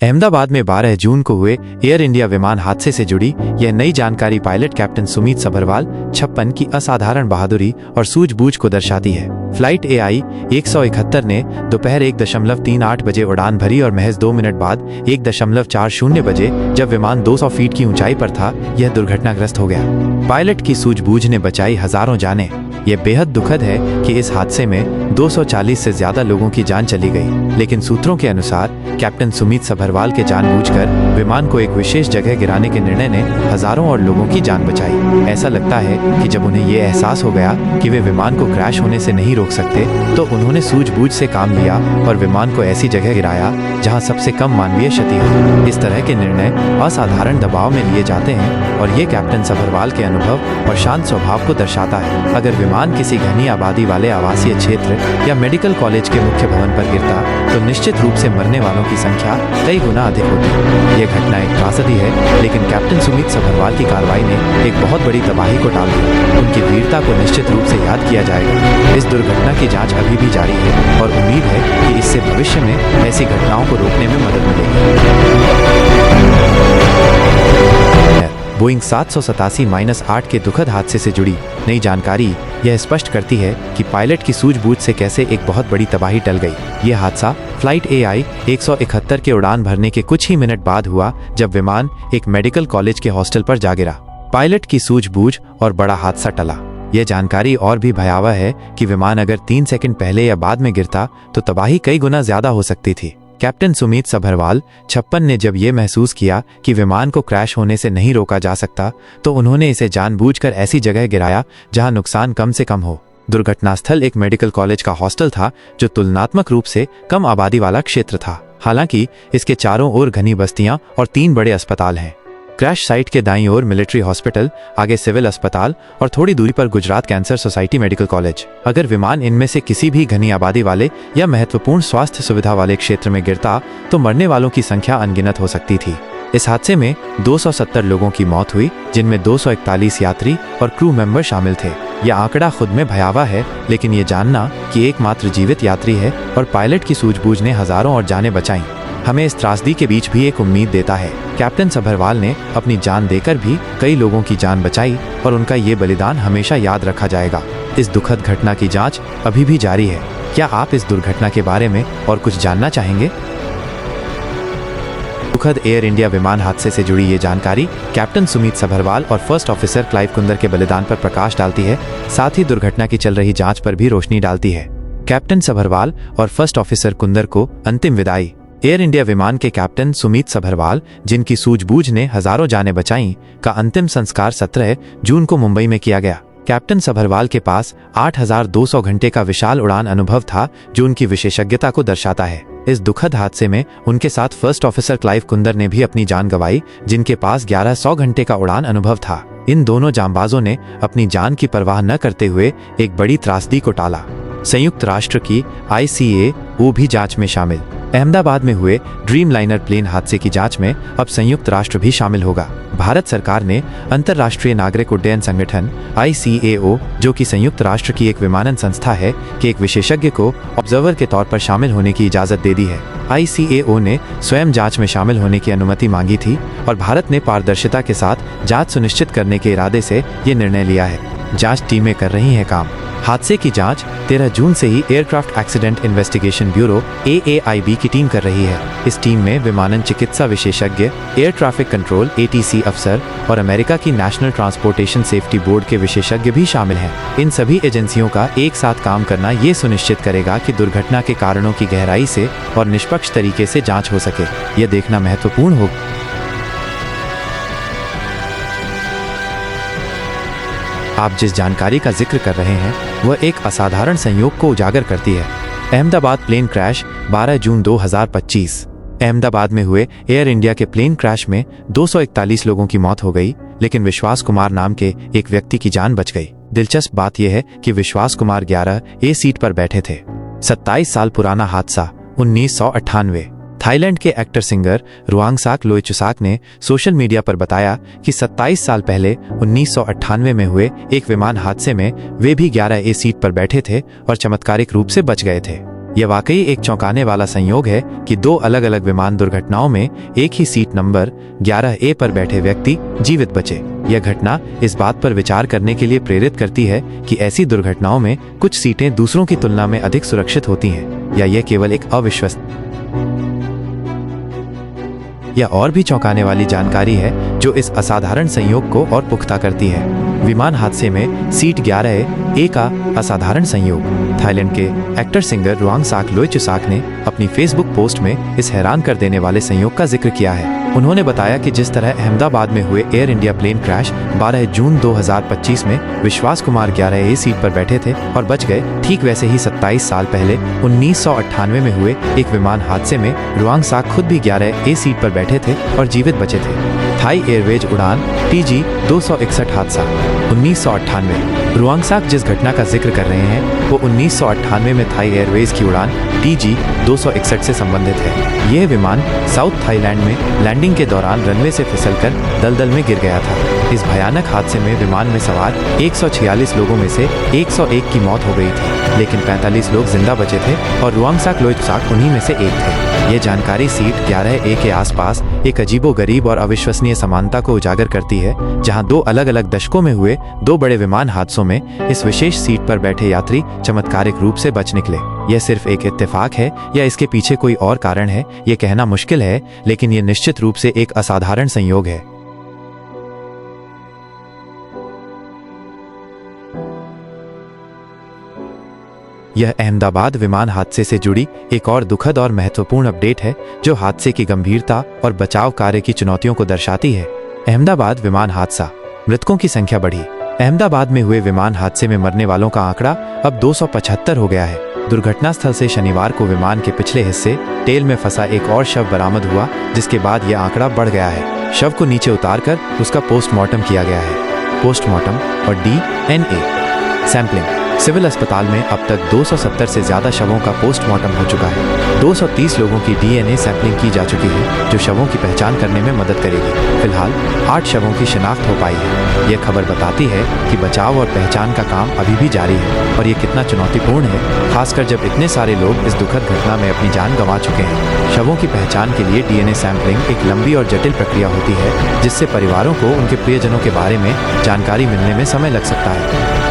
अहमदाबाद में 12 जून को हुए एयर इंडिया विमान हादसे से जुड़ी यह नई जानकारी पायलट कैप्टन सुमित सभरवाल 56 की असाधारण बहादुरी और सूझबूझ को दर्शाती है। फ्लाइट AI 171 ने दोपहर 1:38 बजे उड़ान भरी और महज 2 मिनट बाद 1:40 बजे जब विमान 200 फीट की ऊंचाई पर था, यह दुर्घटनाग्रस्त हो गया। पायलट की सूझबूझ ने बचाई हजारों जानें। यह बेहद दुखद है कि इस हादसे में 240 से ज्यादा लोगों की जान चली गई, लेकिन सूत्रों के अनुसार कैप्टन सुमित सभरवाल के जानबूझकर विमान को एक विशेष जगह गिराने के निर्णय ने हजारों और लोगों की जान बचाई। ऐसा लगता है कि जब उन्हें ये एहसास हो गया कि वे विमान को क्रैश होने से नहीं रोक सकते, तो उन्होंने सूझबूझ से काम लिया और विमान को ऐसी जगह गिराया जहां सबसे कम मानवीय क्षति हो। इस तरह के निर्णय असाधारण दबाव में लिए जाते हैं और ये कैप्टन सभरवाल के अनुभव और शांत स्वभाव को दर्शाता है। अगर विमान किसी घनी आबादी वाले आवासीय क्षेत्र या मेडिकल कॉलेज के मुख्य भवन पर गिरता, तो निश्चित रूप से मरने वालों की संख्या कई गुना अधिक होती। यह घटना एक त्रासदी है, लेकिन कैप्टन सुमित सभरवाल की कार्रवाई ने एक बहुत बड़ी तबाही को टाल दिया। उनकी वीरता को निश्चित रूप से याद किया जाएगा। इस दुर्घटना की जांच अभी भी जारी है और उम्मीद है कि इससे भविष्य में ऐसी घटनाओं को रोकने में मदद मिलेगी। बोइंग 787-8 के दुखद हादसे से जुड़ी नई जानकारी यह स्पष्ट करती है कि पायलट की सूझबूझ से कैसे एक बहुत बड़ी तबाही टल गई। यह हादसा फ्लाइट AI 171 के उड़ान भरने के कुछ ही मिनट बाद हुआ, जब विमान एक मेडिकल कॉलेज के हॉस्टल पर जा गिरा। पायलट की सूझबूझ और बड़ा हादसा टला। यह जानकारी और भी भयावह है कि विमान अगर 3 सेकंड पहले या बाद में गिरता, तो तबाही कई गुना ज्यादा हो सकती थी। कैप्टन सुमित सभरवाल 56 ने जब ये महसूस किया कि विमान को क्रैश होने से नहीं रोका जा सकता, तो उन्होंने इसे जानबूझकर ऐसी जगह गिराया जहां नुकसान कम से कम हो। दुर्घटना स्थल एक मेडिकल कॉलेज का हॉस्टल था, जो तुलनात्मक रूप से कम आबादी वाला क्षेत्र था। हालांकि इसके चारों ओर घनी बस्तियां और 3 बड़े अस्पताल हैं। क्रैश साइट के दाईं ओर मिलिट्री हॉस्पिटल, आगे सिविल अस्पताल और थोड़ी दूरी पर Gujarat cancer society medical college. अगर विमान इनमें से किसी भी घनी आबादी वाले या महत्वपूर्ण स्वास्थ्य सुविधा वाले क्षेत्र में गिरता, तो मरने वालों की संख्या अनगिनत हो सकती थी। इस हादसे में 270 लोगों की मौत हुई, जिनमें 241 यात्री और क्रू मेंबर शामिल थे। यह आंकड़ा खुद में भयावह है, लेकिन ये जानना कि एकमात्र जीवित यात्री है और पायलट की सूझबूझ ने हजारों और जानें बचाईं, हमें इस त्रासदी के बीच भी एक उम्मीद देता है। कैप्टन सभरवाल ने अपनी जान देकर भी कई लोगों की जान बचाई और उनका ये बलिदान हमेशा याद रखा जाएगा। इस दुखद घटना की जांच अभी भी जारी है। क्या आप इस दुर्घटना के बारे में और कुछ जानना चाहेंगे? दुखद एयर इंडिया विमान हादसे से जुड़ी ये जानकारी कैप्टन सुमित सभरवाल और फर्स्ट ऑफिसर क्लाइव कुंदर के बलिदान पर प्रकाश डालती है, साथ ही दुर्घटना की चल रही जांच पर भी रोशनी डालती है। कैप्टन सभरवाल और फर्स्ट ऑफिसर कुंदर को अंतिम विदाई। एयर इंडिया विमान के कैप्टन सुमित सभरवाल, जिनकी सूझबूझ ने हजारों जानें बचाईं, का अंतिम संस्कार 17 जून को मुंबई में किया गया। कैप्टन सभरवाल के पास 8,200 घंटे का विशाल उड़ान अनुभव था, जो उनकी विशेषज्ञता को दर्शाता है। इस दुखद हादसे में उनके साथ फर्स्ट ऑफिसर क्लाइव कुंदर ने भी अपनी जान गंवाई, जिनके पास 1100 घंटे का उड़ान अनुभव था। इन दोनों जांबाजों ने अपनी जान की परवाह न करते हुए एक बड़ी त्रासदी को टाला। संयुक्त राष्ट्र की ICAO भी जांच में शामिल। अहमदाबाद में हुए ड्रीम लाइनर प्लेन हादसे की जांच में अब संयुक्त राष्ट्र भी शामिल होगा। भारत सरकार ने अंतर्राष्ट्रीय नागरिक उड्डयन संगठन ICAO, जो कि संयुक्त राष्ट्र की एक विमानन संस्था है, के एक विशेषज्ञ को ऑब्जर्वर के तौर पर शामिल होने की इजाजत दे दी है। ICAO ने स्वयं जांच में शामिल होने की अनुमति मांगी थी और भारत ने पारदर्शिता के साथ जांच सुनिश्चित करने के इरादे से ये निर्णय लिया है। जांच टीमें कर रही हैं काम। हादसे की जांच 13 जून से ही aircraft accident investigation bureau AAIB की टीम कर रही है। इस टीम में विमानन चिकित्सा विशेषज्ञ, एयर ट्रैफिक कंट्रोल ATC अफसर और अमेरिका की नेशनल ट्रांसपोर्टेशन सेफ्टी बोर्ड के विशेषज्ञ भी शामिल हैं। इन सभी एजेंसियों का एक साथ काम करना ये सुनिश्चित करेगा कि दुर्घटना के कारणों की गहराई से और निष्पक्ष तरीके से जाँच हो सके। यह देखना महत्वपूर्ण होगा आप जिस जानकारी का जिक्र कर रहे हैं, वह एक असाधारण संयोग को उजागर करती है। अहमदाबाद प्लेन क्रैश 12 जून 2025। अहमदाबाद में हुए एयर इंडिया के प्लेन क्रैश में 241 लोगों की मौत हो गई, लेकिन विश्वास कुमार नाम के एक व्यक्ति की जान बच गई। दिलचस्प बात यह है कि विश्वास कुमार 11A सीट पर बैठे थे। 27 साल पुराना हादसा 1998। थाईलैंड के एक्टर सिंगर रुआंगसाक लोइचुसाक ने सोशल मीडिया पर बताया कि 27 साल पहले 1998 में हुए एक विमान हादसे में वे भी 11A सीट पर बैठे थे और चमत्कारिक रूप से बच गए थे। यह वाकई एक चौंकाने वाला संयोग है कि दो अलग अलग विमान दुर्घटनाओं में एक ही सीट नंबर 11A पर बैठे व्यक्ति जीवित बचे। यह घटना इस बात पर विचार करने के लिए प्रेरित करती है कि ऐसी दुर्घटनाओं में कुछ सीटें दूसरों की तुलना में अधिक सुरक्षित होती हैं, या यह केवल एक अविश्वसनीय। यह और भी चौंकाने वाली जानकारी है जो इस असाधारण संयोग को और पुख्ता करती है। विमान हादसे में सीट 11A का असाधारण संयोग। थाईलैंड के एक्टर सिंगर रुआंगसाक लोइचुसाक ने अपनी फेसबुक पोस्ट में इस हैरान कर देने वाले संयोग का जिक्र किया है। उन्होंने बताया कि जिस तरह अहमदाबाद में हुए एयर इंडिया प्लेन क्रैश 12 जून 2025 में विश्वास कुमार 11A सीट पर बैठे थे और बच गए, ठीक वैसे ही 27 साल पहले 1998 में हुए एक विमान हादसे में रुआंगसाक खुद भी 11A सीट पर बैठे थे और जीवित बचे थे। थाई एयरवेज उड़ान TG 261 हादसा 1998। रुआंगसाक जिस घटना का जिक्र कर रहे हैं वो 1998 में थाई एयरवेज की उड़ान TG 261 से संबंधित है। यह विमान साउथ थाईलैंड में लैंडिंग के दौरान रनवे से फिसलकर दलदल में गिर गया था। इस भयानक हादसे में विमान में सवार 146 लोगों में से 101 की मौत हो गई थी, लेकिन 45 लोग जिंदा बचे थे और रुआंगसाक लोइचुसाक उन्हीं में से एक थे। ये जानकारी सीट 11A के आसपास एक अजीबोगरीब और अविश्वसनीय समानता को उजागर करती है, जहां दो अलग अलग दशकों में हुए दो बड़े विमान हादसों में इस विशेष सीट पर बैठे यात्री चमत्कारिक रूप से बच निकले। यह सिर्फ एक इत्तेफाक है या इसके पीछे कोई और कारण है, ये कहना मुश्किल है, लेकिन यह निश्चित रूप से एक असाधारण संयोग है। यह अहमदाबाद विमान हादसे से जुड़ी एक और दुखद और महत्वपूर्ण अपडेट है जो हादसे की गंभीरता और बचाव कार्य की चुनौतियों को दर्शाती है। अहमदाबाद विमान हादसा, मृतकों की संख्या बढ़ी। अहमदाबाद में हुए विमान हादसे में मरने वालों का आंकड़ा अब 275 हो गया है। दुर्घटना स्थल से शनिवार को विमान के पिछले हिस्से टेल में फंसा एक और शव बरामद हुआ, जिसके बाद यह आंकड़ा बढ़ गया है। शव को नीचे उतारकर उसका पोस्टमार्टम किया गया है। पोस्टमार्टम और DNA सैंपलिंग। सिविल अस्पताल में अब तक 270 से ज्यादा शवों का पोस्टमार्टम हो चुका है। 230 लोगों की DNA सैंपलिंग की जा चुकी है, जो शवों की पहचान करने में मदद करेगी। फिलहाल 8 शवों की शिनाख्त हो पाई है। यह खबर बताती है कि बचाव और पहचान का काम अभी भी जारी है और ये कितना चुनौतीपूर्ण है, खासकर जब इतने सारे लोग इस दुखद घटना में अपनी जान गंवा चुके हैं। शवों की पहचान के लिए DNA सैंपलिंग एक लंबी और जटिल प्रक्रिया होती है, जिससे परिवारों को उनके प्रियजनों के बारे में जानकारी मिलने में समय लग सकता है।